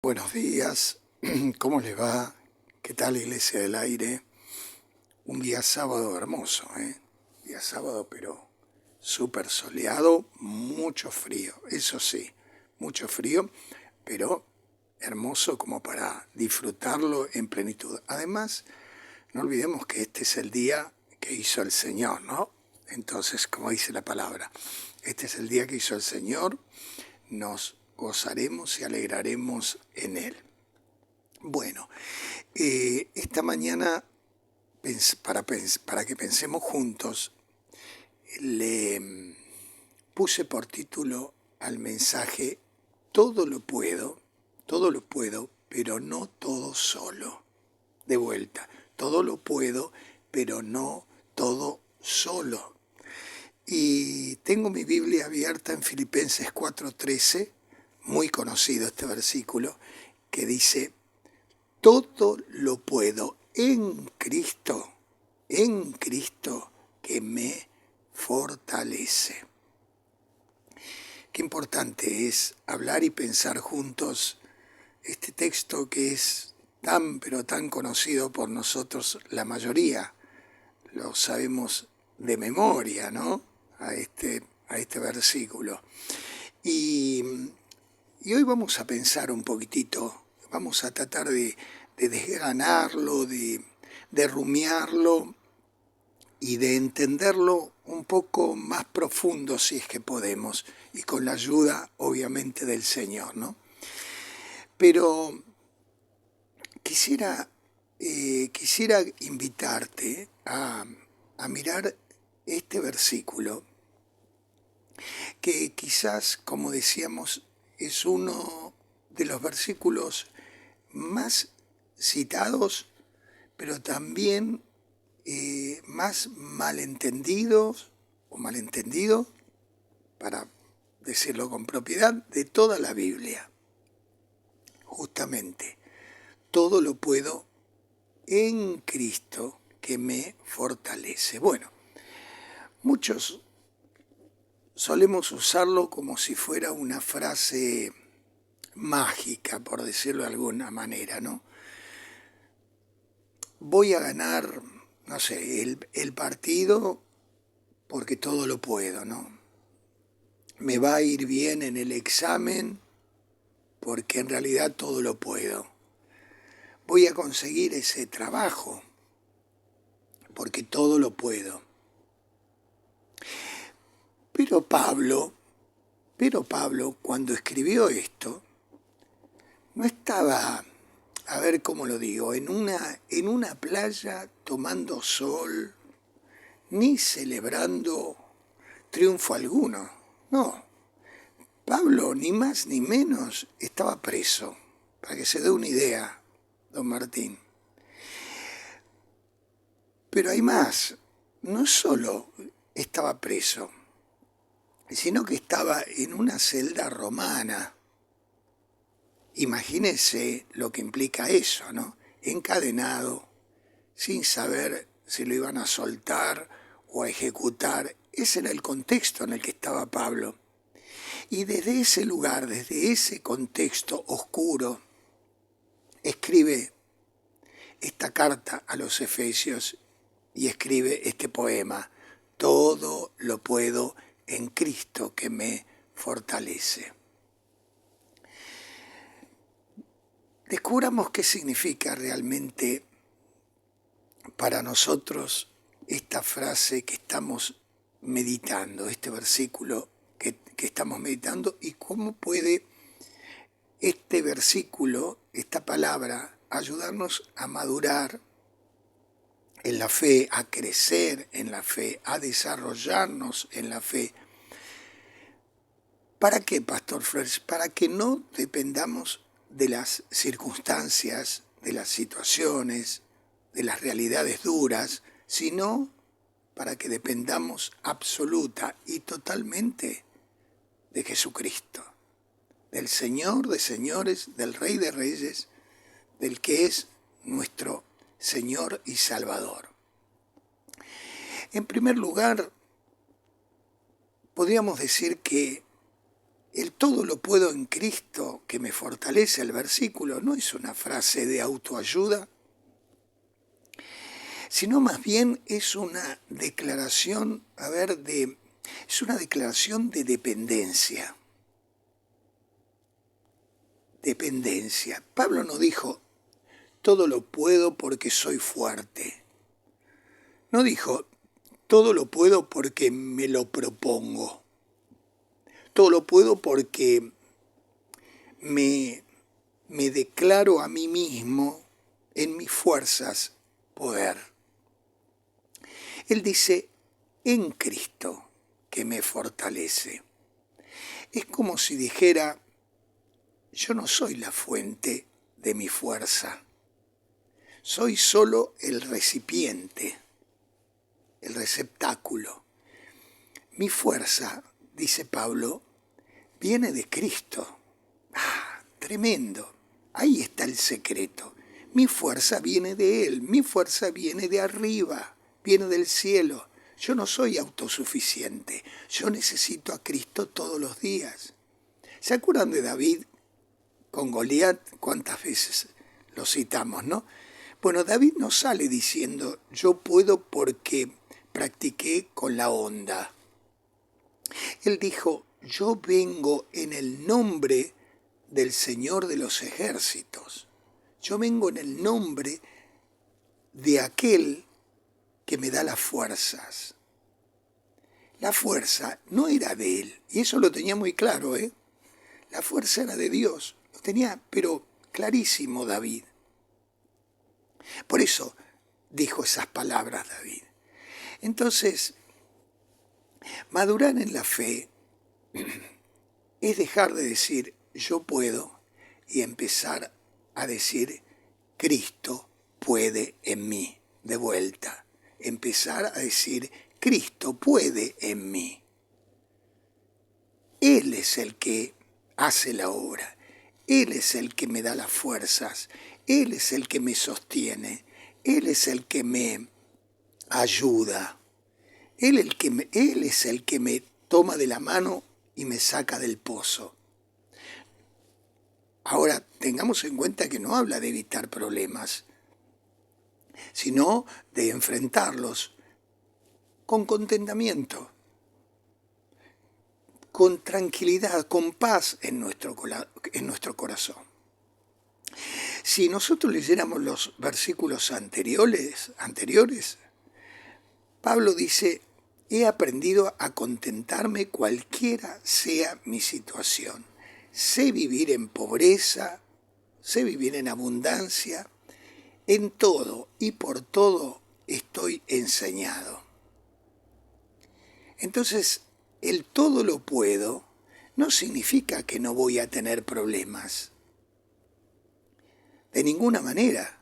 Buenos días, ¿cómo les va? ¿Qué tal, Iglesia del Aire? Un día sábado hermoso, ¿eh? Día sábado, pero súper soleado, mucho frío, eso sí, mucho frío, pero hermoso como para disfrutarlo en plenitud. Además, no olvidemos que este es el día que hizo el Señor, ¿no? Entonces, como dice la palabra, este es el día que hizo el Señor, nos gozaremos y alegraremos en él. Bueno, esta mañana, para que pensemos juntos, le puse por título al mensaje todo lo puedo, pero no todo solo. De vuelta, todo lo puedo, pero no todo solo. Y tengo mi Biblia abierta en Filipenses 4:13, muy conocido este versículo, que dice: todo lo puedo en Cristo que me fortalece. Qué importante es hablar y pensar juntos este texto que es tan pero tan conocido por nosotros, la mayoría lo sabemos de memoria, ¿no? A este versículo. Y, y hoy vamos a pensar un poquitito, vamos a tratar de desgranarlo, de rumiarlo y de entenderlo un poco más profundo si es que podemos, y con la ayuda obviamente del Señor, ¿no? Pero quisiera invitarte a mirar este versículo, que quizás, como decíamos, es uno de los versículos más citados, pero también más malentendidos o malentendido, para decirlo con propiedad, de toda la Biblia. Justamente, todo lo puedo en Cristo que me fortalece. Bueno, muchos solemos usarlo como si fuera una frase mágica, por decirlo de alguna manera, ¿no? Voy a ganar, no sé, el partido porque todo lo puedo, ¿no? Me va a ir bien en el examen porque en realidad todo lo puedo. Voy a conseguir ese trabajo porque todo lo puedo. Pero Pablo, cuando escribió esto, no estaba, a ver cómo lo digo, en una playa tomando sol, ni celebrando triunfo alguno. No, Pablo ni más ni menos estaba preso, para que se dé una idea, don Martín. Pero hay más, no solo estaba preso, sino que estaba en una celda romana. Imagínese lo que implica eso, ¿no? Encadenado, sin saber si lo iban a soltar o a ejecutar. Ese era el contexto en el que estaba Pablo. Y desde ese lugar, desde ese contexto oscuro, escribe esta carta a los Efesios y escribe este poema: todo lo puedo en Cristo que me fortalece. Descubramos qué significa realmente para nosotros esta frase que estamos meditando, este versículo que estamos meditando, y cómo puede este versículo, esta palabra, ayudarnos a madurar en la fe, a crecer en la fe, a desarrollarnos en la fe. ¿Para qué, Pastor Flores? Para que no dependamos de las circunstancias, de las situaciones, de las realidades duras, sino para que dependamos absoluta y totalmente de Jesucristo, del Señor de señores, del Rey de reyes, del que es nuestro Señor y Salvador. En primer lugar, podríamos decir que El todo lo puedo en Cristo que me fortalece, el versículo no es una frase de autoayuda, sino más bien es una declaración, es una declaración de dependencia. Dependencia. Pablo no dijo, todo lo puedo porque soy fuerte. No dijo, todo lo puedo porque me lo propongo. Todo lo puedo porque me declaro a mí mismo en mis fuerzas poder. Él dice, en Cristo que me fortalece. Es como si dijera, yo no soy la fuente de mi fuerza, soy solo el recipiente, el receptáculo. Mi fuerza, dice Pablo, viene de Cristo. ¡Ah, tremendo! Ahí está el secreto. Mi fuerza viene de Él, mi fuerza viene de arriba, viene del cielo. Yo no soy autosuficiente, yo necesito a Cristo todos los días. ¿Se acuerdan de David con Goliat? ¿Cuántas veces lo citamos, no? Bueno, David no sale diciendo, yo puedo porque practiqué con la onda. Él dijo, yo vengo en el nombre del Señor de los ejércitos. Yo vengo en el nombre de aquel que me da las fuerzas. La fuerza no era de él, y eso lo tenía muy claro, ¿eh? La fuerza era de Dios, lo tenía, pero clarísimo David. Por eso dijo esas palabras David. Entonces, madurar en la fe es dejar de decir yo puedo y empezar a decir Cristo puede en mí, de vuelta. Empezar a decir Cristo puede en mí. Él es el que hace la obra. Él es el que me da las fuerzas. Él es el que me sostiene. Él es el que me ayuda. Él es el que me toma de la mano y me saca del pozo. Ahora, tengamos en cuenta que no habla de evitar problemas, sino de enfrentarlos con contentamiento, con tranquilidad, con paz en nuestro corazón. Si nosotros leyéramos los versículos anteriores, Pablo dice, he aprendido a contentarme cualquiera sea mi situación. Sé vivir en pobreza, sé vivir en abundancia, en todo y por todo estoy enseñado. Entonces, el todo lo puedo no significa que no voy a tener problemas, de ninguna manera,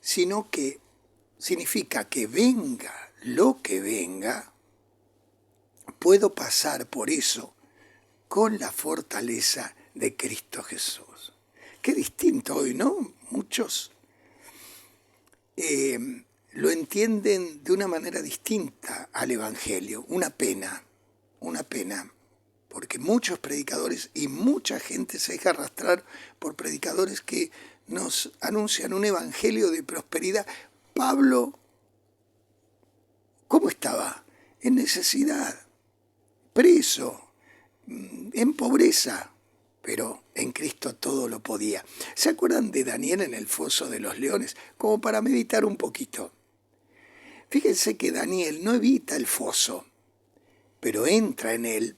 sino que significa que venga lo que venga, puedo pasar por eso con la fortaleza de Cristo Jesús. Qué distinto hoy, ¿no? Muchos lo entienden de una manera distinta al Evangelio. Una pena, porque muchos predicadores y mucha gente se deja arrastrar por predicadores que nos anuncian un Evangelio de prosperidad. Pablo, ¿cómo estaba? En necesidad, preso, en pobreza, pero en Cristo todo lo podía. ¿Se acuerdan de Daniel en el foso de los leones? Como para meditar un poquito. Fíjense que Daniel no evita el foso, pero entra en él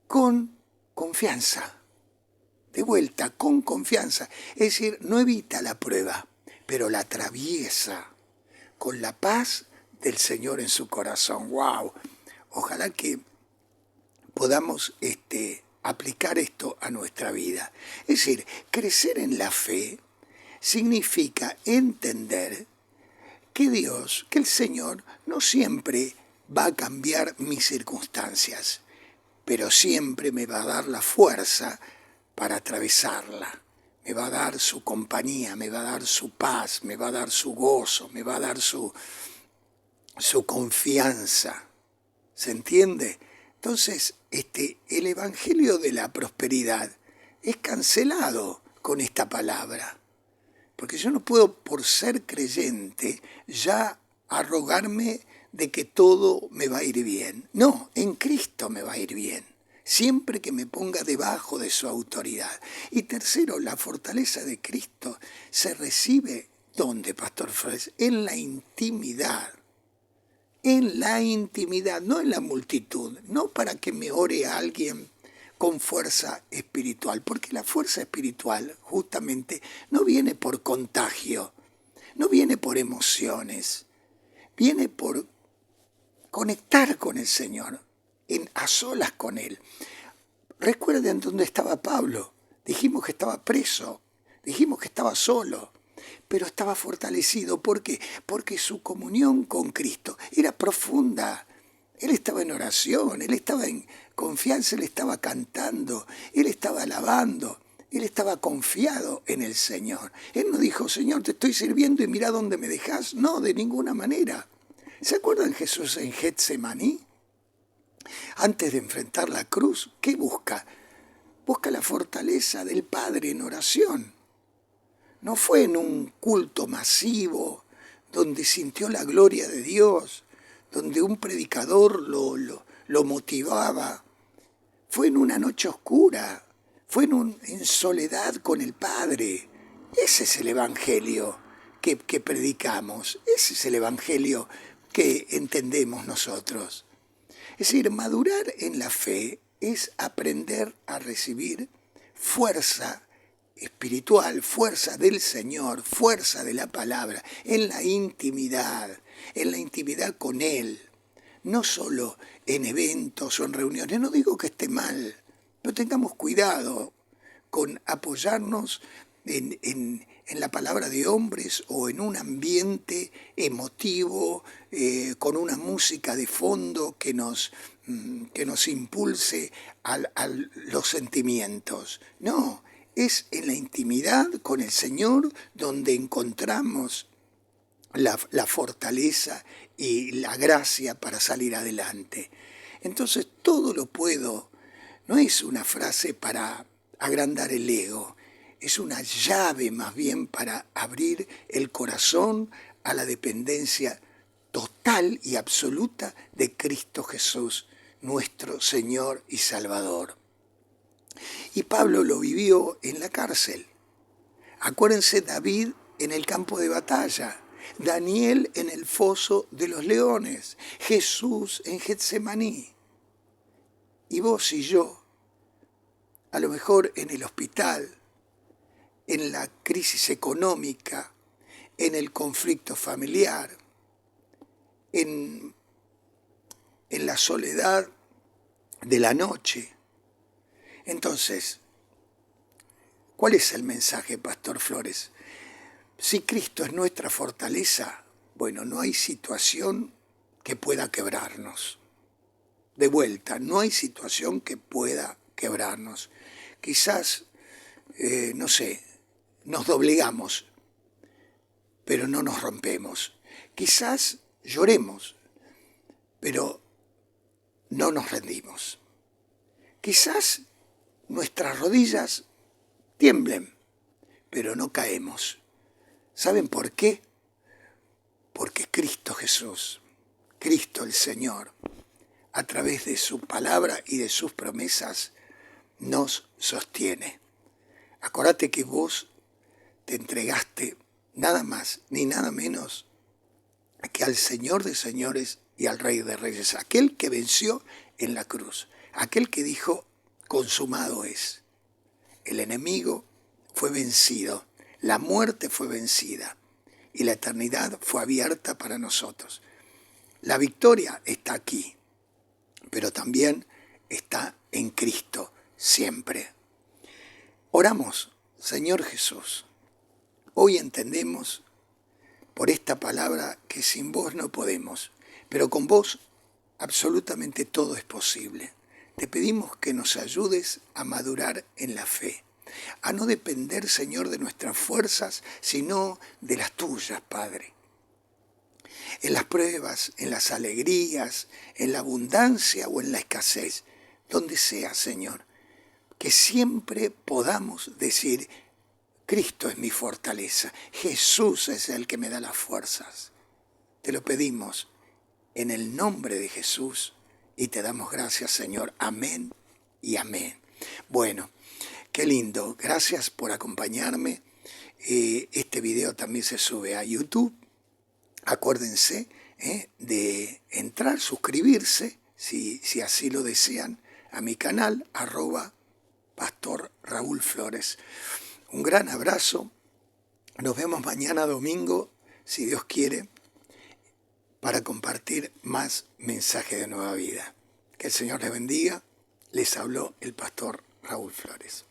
con confianza. De vuelta, con confianza. Es decir, no evita la prueba, pero la atraviesa con la paz del Señor en su corazón. ¡Wow! Ojalá que podamos aplicar esto a nuestra vida. Es decir, crecer en la fe significa entender que Dios, que el Señor, no siempre va a cambiar mis circunstancias, pero siempre me va a dar la fuerza para atravesarla. Me va a dar su compañía, me va a dar su paz, me va a dar su gozo, me va a dar su confianza. ¿Se entiende? Entonces, el evangelio de la prosperidad es cancelado con esta palabra. Porque yo no puedo, por ser creyente, ya arrogarme de que todo me va a ir bien. No, en Cristo me va a ir bien, siempre que me ponga debajo de su autoridad. Y tercero, la fortaleza de Cristo se recibe, ¿dónde, Pastor Flores? En la intimidad. En la intimidad, no en la multitud, no para que me ore a alguien con fuerza espiritual, porque la fuerza espiritual justamente no viene por contagio, no viene por emociones, viene por conectar con el Señor, a solas con Él. Recuerden dónde estaba Pablo. Dijimos que estaba preso, dijimos que estaba solo, pero estaba fortalecido. ¿Por qué? Porque su comunión con Cristo era profunda. Él estaba en oración, él estaba en confianza, él estaba cantando, él estaba alabando, él estaba confiado en el Señor. Él no dijo, Señor, te estoy sirviendo y mira dónde me dejás. No, de ninguna manera. ¿Se acuerdan Jesús en Getsemaní? Antes de enfrentar la cruz, ¿qué busca? Busca la fortaleza del Padre en oración. No fue en un culto masivo donde sintió la gloria de Dios, donde un predicador lo motivaba. Fue en una noche oscura, fue en soledad con el Padre. Ese es el evangelio que predicamos, ese es el evangelio que entendemos nosotros. Es decir, madurar en la fe es aprender a recibir fuerza espiritual, fuerza del Señor, fuerza de la palabra, en la intimidad con Él, no solo en eventos o en reuniones. No digo que esté mal, pero tengamos cuidado con apoyarnos en la palabra de hombres o en un ambiente emotivo, con una música de fondo que nos impulse a los sentimientos. No, es en la intimidad con el Señor donde encontramos la fortaleza y la gracia para salir adelante. Entonces, todo lo puedo no es una frase para agrandar el ego, es una llave más bien para abrir el corazón a la dependencia total y absoluta de Cristo Jesús, nuestro Señor y Salvador. Y Pablo lo vivió en la cárcel. Acuérdense, David en el campo de batalla, Daniel en el foso de los leones, Jesús en Getsemaní. Y vos y yo, a lo mejor en el hospital, en la crisis económica, en el conflicto familiar, en la soledad de la noche. Entonces, ¿cuál es el mensaje, Pastor Flores? Si Cristo es nuestra fortaleza, bueno, no hay situación que pueda quebrarnos. De vuelta, no hay situación que pueda quebrarnos. Quizás, no sé, nos doblegamos, pero no nos rompemos. Quizás lloremos, pero no nos rendimos. Quizás nuestras rodillas tiemblen, pero no caemos. ¿Saben por qué? Porque Cristo Jesús, Cristo el Señor, a través de su palabra y de sus promesas, nos sostiene. Acordate que vos te entregaste nada más ni nada menos que al Señor de señores y al Rey de reyes, aquel que venció en la cruz, aquel que dijo, consumado es. El enemigo fue vencido, la muerte fue vencida y la eternidad fue abierta para nosotros. La victoria está aquí, pero también está en Cristo siempre. Oramos, Señor Jesús. Hoy entendemos por esta palabra que sin vos no podemos, pero con vos absolutamente todo es posible. Te pedimos que nos ayudes a madurar en la fe, a no depender, Señor, de nuestras fuerzas, sino de las tuyas, Padre. En las pruebas, en las alegrías, en la abundancia o en la escasez, donde sea, Señor, que siempre podamos decir, Cristo es mi fortaleza, Jesús es el que me da las fuerzas. Te lo pedimos en el nombre de Jesús y te damos gracias, Señor. Amén y amén. Bueno, qué lindo. Gracias por acompañarme. Este video también se sube a YouTube. Acuérdense de entrar, suscribirse, si así lo desean, a mi canal, @Pastor Raúl Flores. Un gran abrazo. Nos vemos mañana domingo, si Dios quiere, para compartir más mensajes de nueva vida. Que el Señor les bendiga. Les habló el Pastor Raúl Flores.